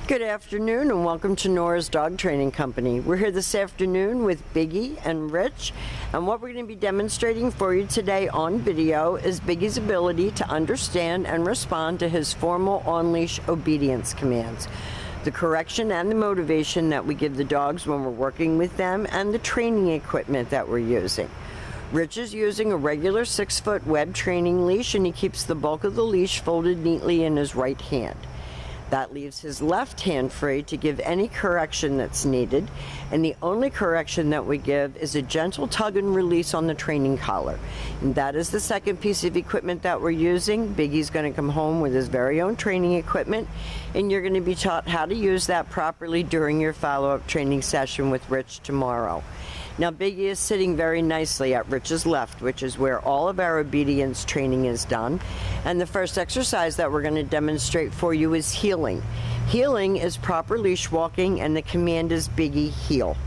Good afternoon and welcome to Nora's Dog Training Company. We're here this afternoon with Biggie and Rich, and what we're going to be demonstrating for you today on video is Biggie's ability to understand and respond to his formal on-leash obedience commands, the correction and the motivation that we give the dogs when we're working with them, and the training equipment that we're using. Rich is using a regular 6-foot web training leash, and he keeps the bulk of the leash folded neatly in his right hand. That leaves his left hand free to give any correction that's needed, and the only correction that we give is a gentle tug and release on the training collar. And that is the second piece of equipment that we're using. Biggie's going to come home with his very own training equipment, and you're going to be taught how to use that properly during your follow-up training session with Rich tomorrow. Now, Biggie is sitting very nicely at Rich's left, which is where all of our obedience training is done. And the first exercise that we're going to demonstrate for you is heeling. Heeling is proper leash walking, and the command is Biggie, heel.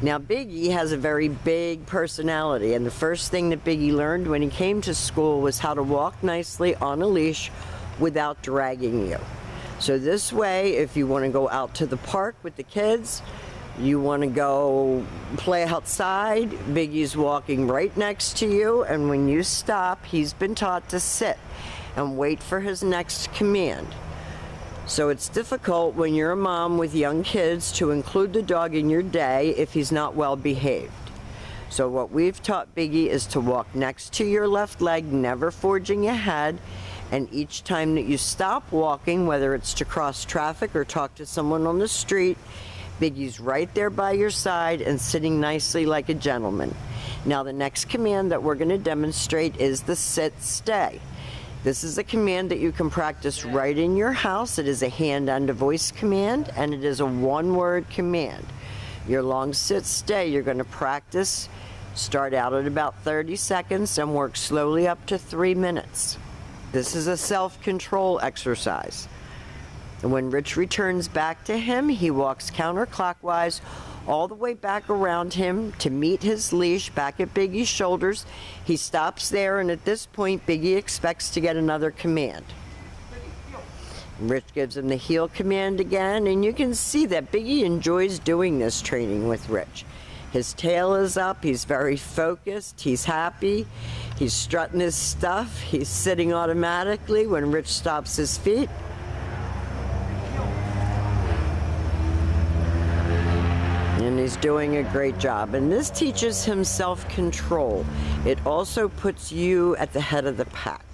Now, Biggie has a very big personality, and the first thing that Biggie learned when he came to school was how to walk nicely on a leash without dragging you. So this way, if you want to go out to the park with the kids, you want to go play outside, Biggie's walking right next to you, and when you stop, he's been taught to sit and wait for his next command. So it's difficult when you're a mom with young kids to include the dog in your day if he's not well behaved. So what we've taught Biggie is to walk next to your left leg, never forging ahead, and each time that you stop walking, whether it's to cross traffic or talk to someone on the street, Biggie's right there by your side and sitting nicely like a gentleman. Now, the next command that we're going to demonstrate is the sit-stay. This is a command that you can practice right in your house. It is a hand and a voice command, and it is a one-word command. Your long sit-stay, you're going to practice, start out at about 30 seconds and work slowly up to 3 minutes. This is a self-control exercise. And when Rich returns back to him, he walks counterclockwise all the way back around him to meet his leash back at Biggie's shoulders. He stops there, and at this point, Biggie expects to get another command. Rich gives him the heel command again, and you can see that Biggie enjoys doing this training with Rich. His tail is up, he's very focused, he's happy, he's strutting his stuff, he's sitting automatically when Rich stops his feet. And he's doing a great job. And this teaches him self-control. It also puts you at the head of the pack,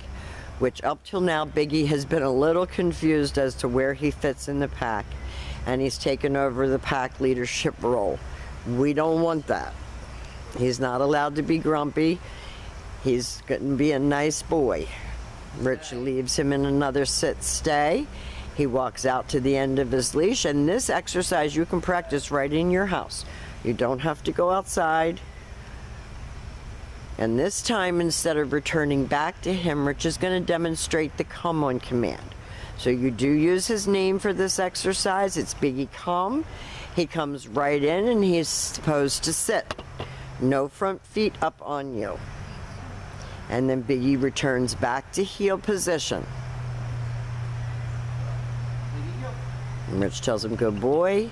which up till now, Biggie has been a little confused as to where he fits in the pack. And he's taken over the pack leadership role. We don't want that. He's not allowed to be grumpy. He's going to be a nice boy. Rich leaves him in another sit-stay. He walks out to the end of his leash, and this exercise you can practice right in your house. You don't have to go outside. And this time, instead of returning back to him, Rich is going to demonstrate the come on command. So you do use his name for this exercise. It's Biggie come. He comes right in, and he is supposed to sit. No front feet up on you. And then Biggie returns back to heel position. And Rich tells him, good boy.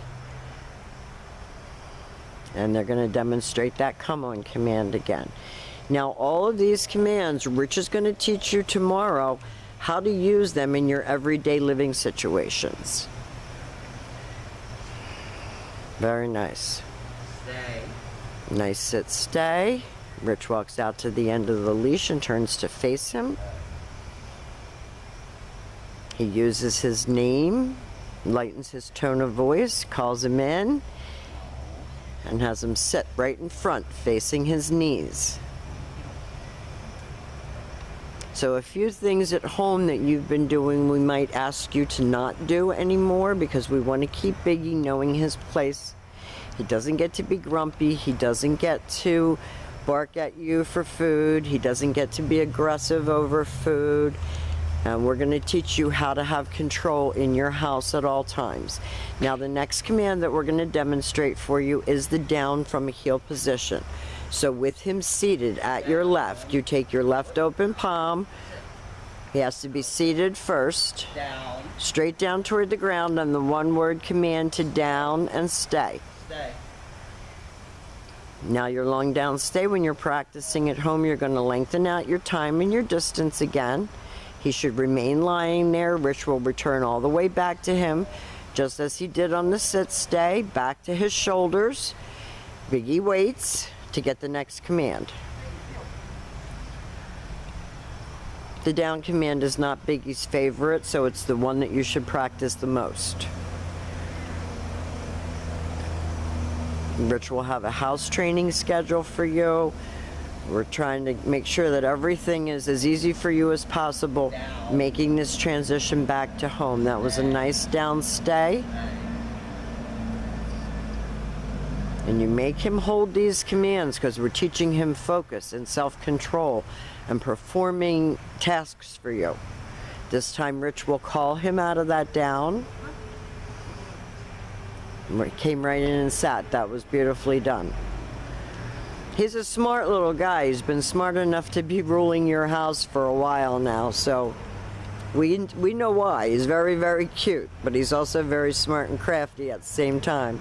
And they're going to demonstrate that come on command again. Now, all of these commands, Rich is going to teach you tomorrow how to use them in your everyday living situations. Very nice. Stay. Nice sit, stay. Rich walks out to the end of the leash and turns to face him. He uses his name, lightens his tone of voice, calls him in, and has him sit right in front, facing his knees. So a few things at home that you've been doing, we might ask you to not do anymore because we want to keep Biggie knowing his place. He doesn't get to be grumpy. He doesn't get to bark at you for food. He doesn't get to be aggressive over food. And we're going to teach you how to have control in your house at all times. Now, the next command that we're going to demonstrate for you is the down from a heel position. So with him seated at your left, you take your left open palm, He has to be seated first. Down. Straight down toward the ground on the one-word command to down and stay. Stay. Now your long down stay, when you're practicing at home, you're going to lengthen out your time and your distance again. He should remain lying there. Rich will return all the way back to him, just as he did on the sit stay, back to his shoulders. Biggie waits to get the next command. The down command is not Biggie's favorite, so it's the one that you should practice the most. Rich will have a house training schedule for you. We're trying to make sure that everything is as easy for you as possible, making this transition back to home. That was a nice down stay. And you make him hold these commands because we're teaching him focus and self-control and performing tasks for you. This time Rich will call him out of that down. Came right in and sat. That was beautifully done. He's a smart little guy. He's been smart enough to be ruling your house for a while now, so we know why. He's very, very cute, but he's also very smart and crafty at the same time.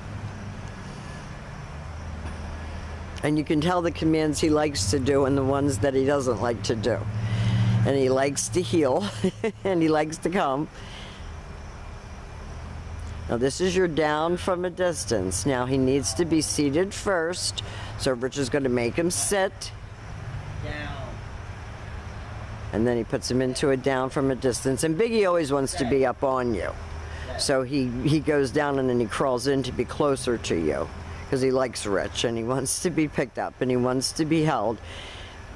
And you can tell the commands he likes to do and the ones that he doesn't like to do. And he likes to heal, and he likes to come. Now this is your down from a distance. Now he needs to be seated first, so Rich is going to make him sit. Down. And then he puts him into a down from a distance. And Biggie always wants to be up on you. So he goes down and then he crawls in to be closer to you, because he likes Rich and he wants to be picked up and he wants to be held.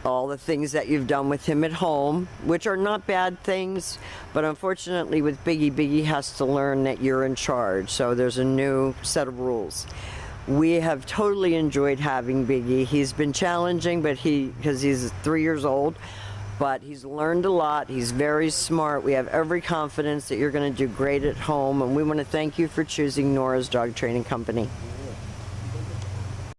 All the things that you've done with him at home, which are not bad things, but unfortunately with Biggie, Biggie has to learn that you're in charge. So there's a new set of rules. We have totally enjoyed having Biggie. He's been challenging, but because he's 3 years old, but he's learned a lot. He's very smart. We have every confidence that you're going to do great at home, and we want to thank you for choosing Nora's Dog Training Company.